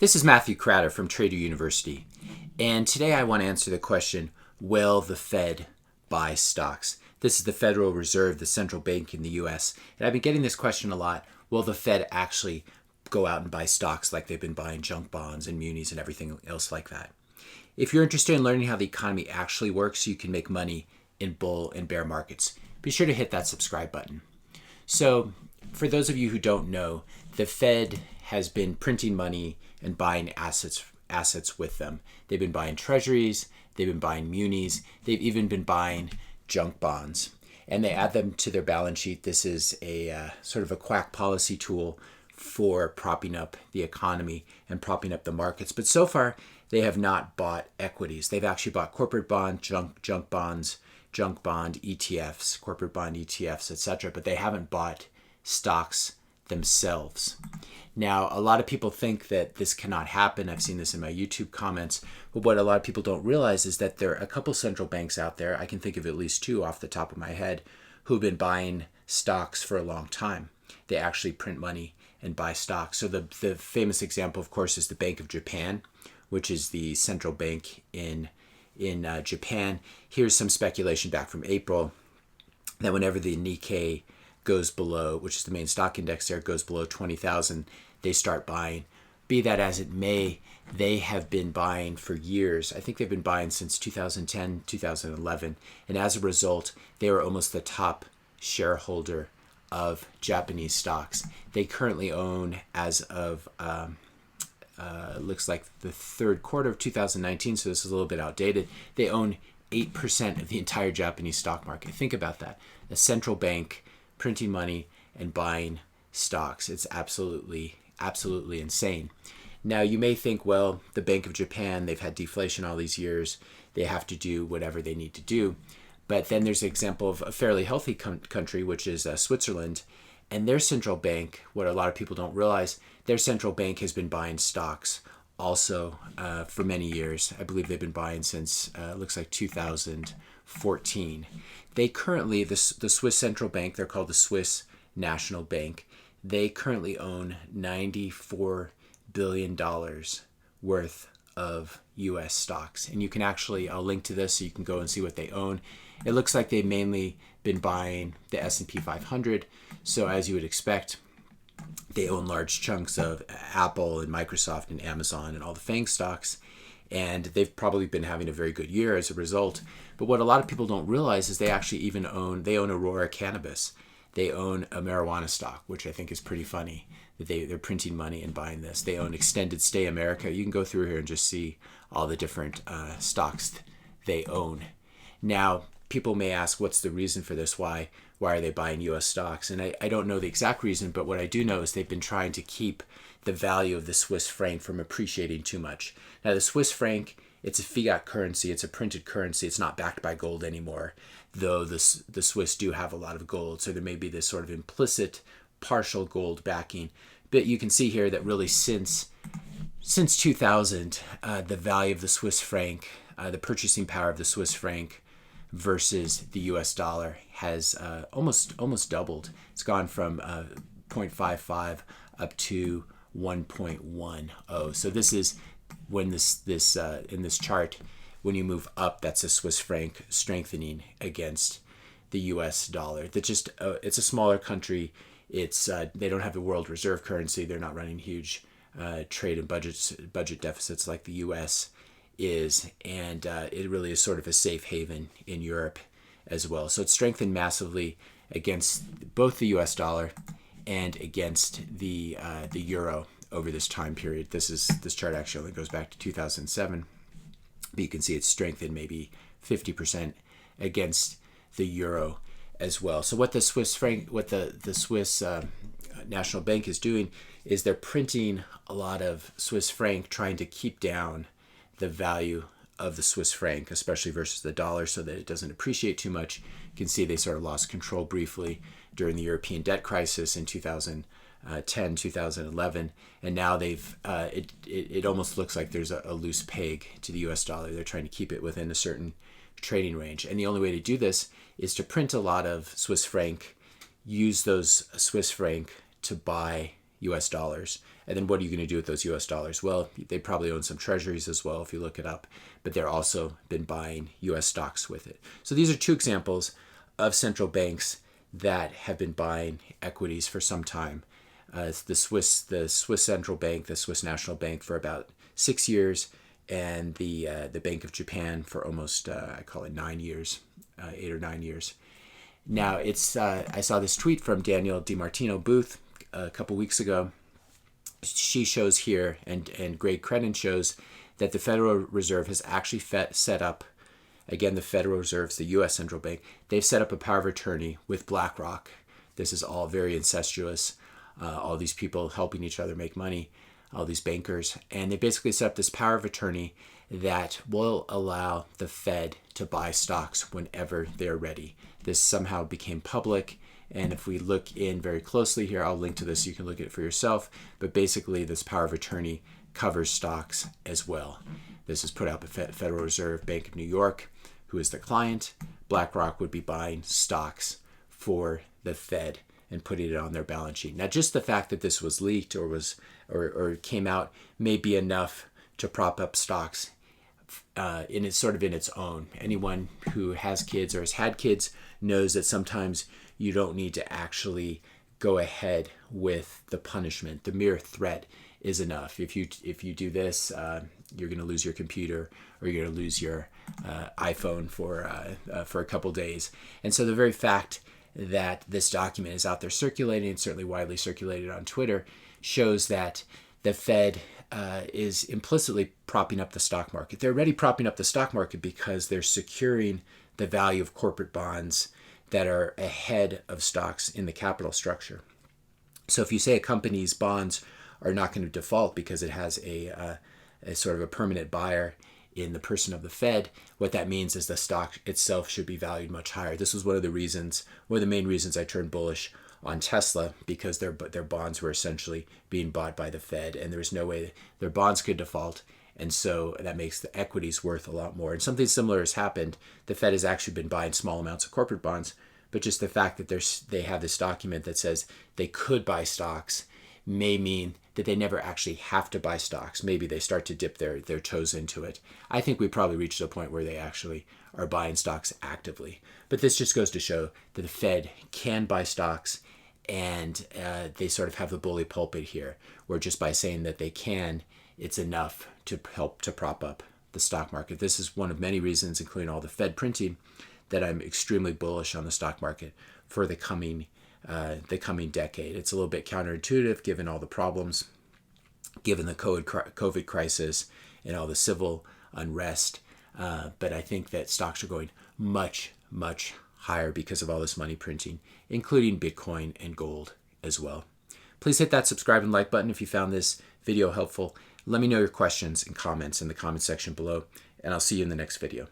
This is Matthew Cratter from Trader University, and today I want to answer the question, will the Fed buy stocks? This is the Federal Reserve, the central bank in the US, and I've been getting this question a lot. Will the Fed actually go out and buy stocks like they've been buying junk bonds and munis and everything else like that? If you're interested in learning how the economy actually works so you can make money in bull and bear markets, be sure to hit that subscribe button. So, for those of you who don't know, the Fed has been printing money and buying assets with them. They've been buying Treasuries, they've been buying munis, they've even been buying junk bonds. And they add them to their balance sheet. This is a sort of a quack policy tool for propping up the economy and propping up the markets. But so far, they have not bought equities. They've actually bought corporate bond, junk bonds, junk bond ETFs, corporate bond ETFs, etc. But they haven't bought stocks themselves. Now, a lot of people think that this cannot happen. I've seen this in my YouTube comments. But what a lot of people don't realize is that there are a couple central banks out there, I can think of at least two off the top of my head, who've been buying stocks for a long time. They actually print money and buy stocks. So the famous example, of course, is the Bank of Japan, which is the central bank in Japan. Here's some speculation back from April that whenever the Nikkei goes below, which is the main stock index there, goes below 20,000, they start buying. Be that as it may, they have been buying for years. I think they've been buying since 2010, 2011. And as a result, they are almost the top shareholder of Japanese stocks. They currently own, as of looks like the third quarter of 2019, so this is a little bit outdated, they own 8% of the entire Japanese stock market. Think about that. A central bank printing money and buying stocks. It's absolutely insane. Now, you may think, well, the Bank of Japan, they've had deflation all these years. They have to do whatever they need to do. But then there's an example of a fairly healthy country, which is Switzerland. And their central bank, what a lot of people don't realize, their central bank has been buying stocks also for many years. I believe they've been buying since, looks like 2014. They currently, the Swiss central bank, they're called the Swiss National Bank, they currently own $94 billion worth of U.S. stocks. And you can actually, I'll link to this so you can go and see what they own. It looks like they've mainly been buying the S&P 500. So as you would expect, they own large chunks of Apple and Microsoft and Amazon and all the FANG stocks. And they've probably been having a very good year as a result. But what a lot of people don't realize is they actually even own Aurora Cannabis. They own a marijuana stock, which I think is pretty funny that they're printing money and buying this. They own Extended Stay America. You can go through here and just see all the different stocks they own. Now, people may ask, what's the reason for this? Why are they buying U.S. stocks? And I don't know the exact reason, but what I do know is they've been trying to keep the value of the Swiss franc from appreciating too much. Now, the Swiss franc, it's a fiat currency. It's a printed currency. It's not backed by gold anymore, though the Swiss do have a lot of gold. So there may be this sort of implicit partial gold backing. But you can see here that really since 2000, the value of the Swiss franc, the purchasing power of the Swiss franc versus the U.S. dollar has almost doubled. It's gone from 0.55 up to 1.10. So this is when this in this chart, when you move up, that's a Swiss franc strengthening against the U.S. dollar. That's just it's a smaller country. It's they don't have the world reserve currency. They're not running huge trade and budget deficits like the U.S. is, and it really is sort of a safe haven in Europe as well. So it's strengthened massively against both the U.S. dollar and against the euro over this time period. This chart actually only goes back to 2007, but you can see it's strengthened maybe 50% against the euro as well. So what the Swiss National Bank is doing is they're printing a lot of Swiss franc, trying to keep down the value of the Swiss franc, especially versus the dollar, so that it doesn't appreciate too much. You can see they sort of lost control briefly during the European debt crisis in 2010, 2011, and now it almost looks like there's a loose peg to the US dollar. They're trying to keep it within a certain trading range, and the only way to do this is to print a lot of Swiss franc, use those Swiss franc to buy US dollars. And then what are you going to do with those US dollars? Well, they probably own some treasuries as well if you look it up, but they're also been buying US stocks with it. So these are two examples of central banks that have been buying equities for some time. It's the Swiss Central Bank, the Swiss National Bank for about 6 years, and the Bank of Japan for almost I call it 9 years, 8 or 9 years. Now it's I saw this tweet from Danielle DiMartino Booth a couple weeks ago. She shows here, and Greg Crennan shows that the Federal Reserve has actually set up, again, the Federal Reserve's the U.S. Central Bank. They've set up a power of attorney with Blackrock. This is all very incestuous. All these people helping each other make money, all these bankers. And they basically set up this power of attorney that will allow the Fed to buy stocks whenever they're ready. This somehow became public. And if we look in very closely here, I'll link to this so you can look at it for yourself. But basically, this power of attorney covers stocks as well. This is put out by Federal Reserve Bank of New York, who is the client. BlackRock would be buying stocks for the Fed and putting it on their balance sheet. Now, just the fact that this was leaked or came out may be enough to prop up stocks in its own. Anyone who has kids or has had kids knows that sometimes you don't need to actually go ahead with the punishment. The mere threat is enough. If you do this, you're going to lose your computer or you're going to lose your iPhone for a couple days. And so the very fact that this document is out there circulating, and certainly widely circulated on Twitter, shows that the Fed is implicitly propping up the stock market. They're already propping up the stock market because they're securing the value of corporate bonds that are ahead of stocks in the capital structure. So if you say a company's bonds are not going to default because it has a sort of a permanent buyer in the person of the Fed, what that means is the stock itself should be valued much higher. This was one of the main reasons I turned bullish on Tesla, because their bonds were essentially being bought by the Fed, and there was no way their bonds could default, and so that makes the equities worth a lot more. And something similar has happened. The Fed has actually been buying small amounts of corporate bonds, but just the fact that they have this document that says they could buy stocks may mean that they never actually have to buy stocks. Maybe they start to dip their toes into it. I think we probably reached a point where they actually are buying stocks actively. But this just goes to show that the Fed can buy stocks, and they sort of have the bully pulpit here, where just by saying that they can, it's enough to help to prop up the stock market. This is one of many reasons, including all the Fed printing, that I'm extremely bullish on the stock market for the coming decade. It's a little bit counterintuitive given all the problems, given the COVID crisis and all the civil unrest. But I think that stocks are going much, much higher because of all this money printing, including Bitcoin and gold as well. Please hit that subscribe and like button if you found this video helpful. Let me know your questions and comments in the comment section below, and I'll see you in the next video.